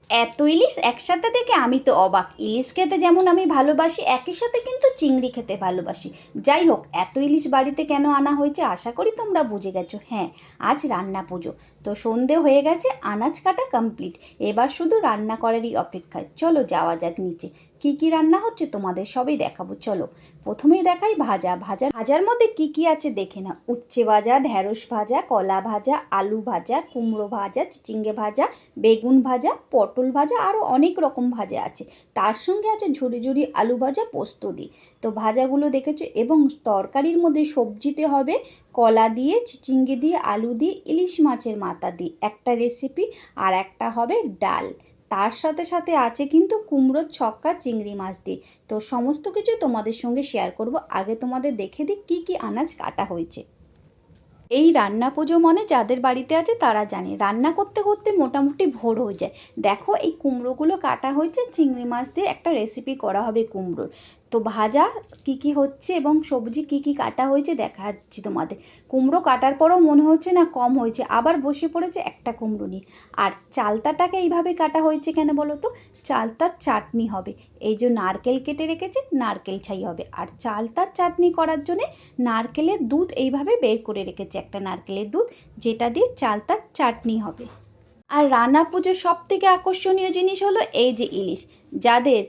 এত ইলিশ একসাথে দেখে আমি তো অবাক। ইলিশ খেতে যেমন আমি ভালোবাসি, একই সাথে কিন্তু চিংড়ি খেতে ভালোবাসি। যাই হোক, এত ইলিশ বাড়িতে কেন আনা হয়েছে আশা করি তোমরা বুঝে গেছো। হ্যাঁ, আজ রান্না পুজো। তো সন্ধে হয়ে গেছে, আনাজ কাটা কমপ্লিট। এবার শুধু রান্না করারই অপেক্ষায়। চলো যাওয়া যাক নিচে। কি কি রান্না হচ্ছে তোমাদের সবই দেখাবো। চলো প্রথমেই দেখাই ভাজার মধ্যে কি কি আছে দেখে না। উচ্ছে ভাজা, ঢ্যাঁড়স ভাজা, কলা ভাজা, আলু ভাজা, কুমড়ো ভাজা, চিচিঙ্গে ভাজা, বেগুন ভাজা, পটল ভাজা, আরও অনেক রকম ভাজা আছে। তার সঙ্গে আছে ঝুরি ঝুরি আলু ভাজা পোস্ত দিয়ে। তো ভাজাগুলো দেখেছো। এবং তরকারির মধ্যে সবজিতে হবে কলা দিয়ে, চিচিঙ্গে দিয়ে, আলু দিয়ে, ইলিশ মাছের মাথা দিয়ে একটা রেসিপি। আর একটা হবে ডাল। তার সাথে সাথে আছে কিন্তু কুমড়োর ছক্কা চিংড়ি মাছ দিয়ে। তো সমস্ত কিছু তোমাদের সঙ্গে শেয়ার করব। আগে তোমাদের দেখে দিই কী কী আনাজ কাটা হয়েছে। এই রান্না পুজো মানে যাদের বাড়িতে আছে তারা জানে, রান্না করতে করতে মোটামুটি ভোর হয়ে যায়। দেখো এই কুমড়োগুলো কাটা হয়েছে, চিংড়ি মাছ দিয়ে একটা রেসিপি করা হবে কুমড়োর। তো ভাজা কি কি হচ্ছে এবং সবজি কি কি কাটা হয়েছে দেখাচ্ছি তোমাদের। কুমড়ো কাটার পরও মনে হচ্ছে না কম হয়েছে, আবার বসে পড়েছে একটা কুমড়ো নিয়ে। আর চালতাটাকে এইভাবে কাটা হয়েছে কেন বলো তো? চালতার চাটনি হবে। এই যে নারকেল কেটে রেখেছে, নারকেল ছাই হবে। আর চালতার চাটনি করার জন্যে নারকেলের দুধ এইভাবে বের করে রেখেছে, একটা নারকেলের দুধ, যেটা দিয়ে চালতার চাটনি হবে। আর রান্না পুজোর সব থেকে আকর্ষণীয় জিনিস হলো এই যে ইলিশ। যাদের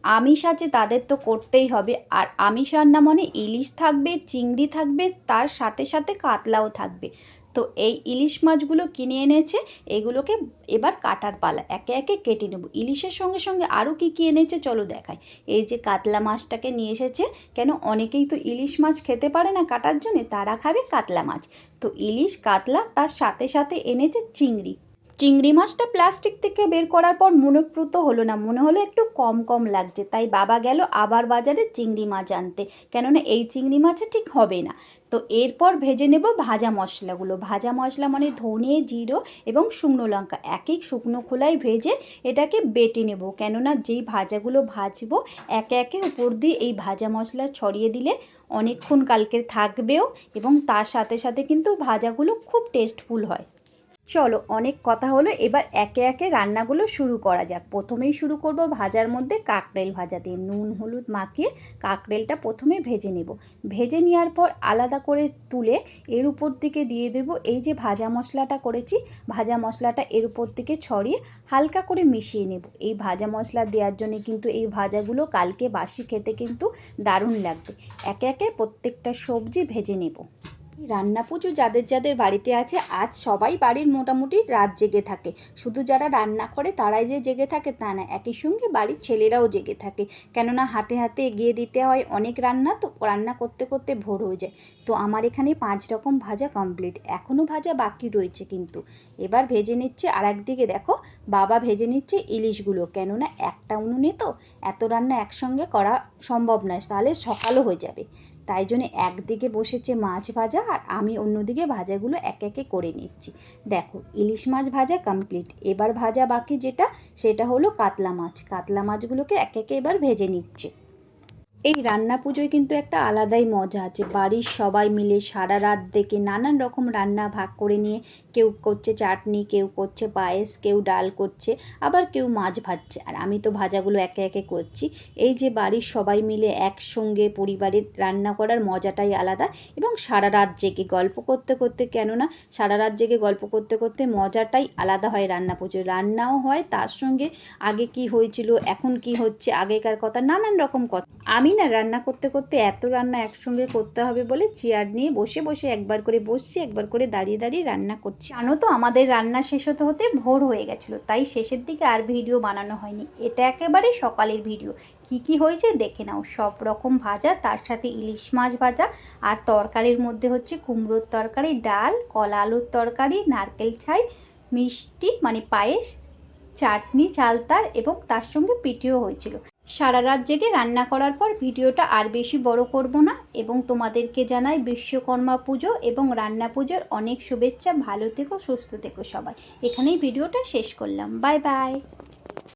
আমিষ আছে তাদের তো করতেই হবে। আর আমিষ রান্না মানে ইলিশ থাকবে, চিংড়ি থাকবে, তার সাথে সাথে কাতলাও থাকবে। তো এই ইলিশ মাছগুলো কিনে এনেছে, এগুলোকে এবার কাটার পালা। একে একে কেটে নেব। ইলিশের সঙ্গে সঙ্গে আরও কী কী এনেছে চলো দেখাই। এই যে কাতলা মাছটাকে নিয়ে এসেছে। কেন, অনেকেই তো ইলিশ মাছ খেতে পারে না কাটার জন্যে, তারা খাবে কাতলা মাছ। তো ইলিশ, কাতলা, তার সাথে সাথে এনেছে চিংড়ি। চিংড়ি মাছটা প্লাস্টিক থেকে বের করার পর মনোপ্রুত হলো না, মনে হলো একটু কম কম লাগছে। তাই বাবা গেল আবার বাজারে চিংড়ি মাছ আনতে, কেননা এই চিংড়ি মাছে ঠিক হবে না। তো এরপর ভেজে নেব ভাজা মশলাগুলো। ভাজা মশলা মানে ধনে, জিরো এবং শুকনো লঙ্কা এক এক শুকনো খোলায় ভেজে এটাকে বেটে নেব। কেননা যেই ভাজাগুলো ভাজবো একে একে উপর দিয়ে এই ভাজা মশলা ছড়িয়ে দিলে অনেকক্ষণ কালকে থাকবেও, এবং তার সাথে সাথে কিন্তু ভাজাগুলো খুব টেস্টফুল হয়। চলো অনেক কথা হলো, এবার একে একে রান্নাগুলো শুরু করা যাক। প্রথমেই শুরু করব ভাজার মধ্যে কাকরেল ভাজা দিয়ে। নুন হলুদ মাখিয়ে কাকরেলটা প্রথমে ভেজে নেব। ভেজে নেওয়ার পর আলাদা করে তুলে এর উপর থেকে দিয়ে দেব এই যে ভাজা মশলাটা করেছি। ভাজা মশলাটা এর উপর থেকে ছড়িয়ে হালকা করে মিশিয়ে নেব। এই ভাজা মশলা দেওয়ার জন্য কিন্তু এই ভাজাগুলো কালকে বাসি খেতে কিন্তু দারুণ লাগবে। একে একে প্রত্যেকটা সবজি ভেজে নেব। রান্না পুজো যাদের যাদের বাড়িতে আছে, আজ সবাই বাড়ির মোটামুটি রাত জেগে থাকে। শুধু যারা রান্না করে তারাই যে জেগে থাকে তা না, একই সঙ্গে বাড়ির ছেলেরাও জেগে থাকে। কেননা হাতে হাতে এগিয়ে দিতে হয় অনেক রান্না, তো রান্না করতে করতে ভোর হয়ে যায়। তো আমার এখানে 5 রকম ভাজা কমপ্লিট, এখনও ভাজা বাকি রয়েছে কিন্তু। এবার ভেজে নিচ্ছে। আর একদিকে দেখো বাবা ভেজে নিচ্ছে ইলিশগুলো। কেননা একটা উনুনে তো এত রান্না একসঙ্গে করা সম্ভব নয়, তাহলে সকালও হয়ে যাবে। তাই জন্য একদিকে বসেছে মাছ ভাজা, আর আমি অন্যদিকে ভাজাগুলো একে একে করে নিচ্ছি। দেখো ইলিশ মাছ ভাজা কমপ্লিট। এবার ভাজা বাকি যেটা, সেটা হলো কাতলা মাছ। কাতলা মাছগুলোকে একে একে এবার ভেজে নিচ্ছে। এই রান্না পুজোয় কিন্তু একটা আলাদাই মজা আছে। বাড়ির সবাই মিলে সারা রাত দেখে নানান রকম রান্না ভাগ করে নিয়ে, কেউ করছে চাটনি, কেউ করছে পায়েস, কেউ ডাল করছে, আবার কেউ মাছ ভাজছে। আর আমি তো ভাজাগুলো একে একে করছি। এই যে বাড়ির সবাই মিলে একসঙ্গে পরিবারের রান্না করার মজাটাই আলাদা। এবং সারা রাত জেগে গল্প করতে করতে, কেননা সারা রাত জেগে গল্প করতে করতে মজাটাই আলাদা হয় রান্না পুজোয়। রান্নাও হয়, তার সঙ্গে আগে কি হয়েছিল, এখন কি হচ্ছে, আগেকার কথা, নানান রকম কথা। আমি না রান্না করতে করতে এত রান্না একসঙ্গে করতে হবে বলে চেয়ার নিয়ে বসে বসে একবার করে বসছি, একবার করে দাঁড়িয়ে দাঁড়িয়ে রান্না করছি। জানো তো আমাদের রান্না শেষ হতে হতে ভোর হয়ে গেছিলো, তাই শেষের দিকে আর ভিডিও বানানো হয়নি। এটা একেবারে সকালের ভিডিও। কি কি হয়েছে দেখে নাও। সব রকম ভাজা, তার সাথে ইলিশ মাছ ভাজা, আর তরকারির মধ্যে হচ্ছে কুমড়োর তরকারি, ডাল, কলা আলুর তরকারি, নারকেল ছাই, মিষ্টি মানে পায়েস, চাটনি চালতার, এবং তার সঙ্গে পিঠেও হয়েছিল। সারা রাত জেগে রান্না করার পর ভিডিওটা আর বেশি বড় করব না, এবং তোমাদেরকে জানাই বিশ্বকর্মা পুজো এবং রান্না পুজোর অনেক শুভেচ্ছা। ভালো থেকো, সুস্থ থেকো সবাই। এখানেই ভিডিওটা শেষ করলাম। Bye bye.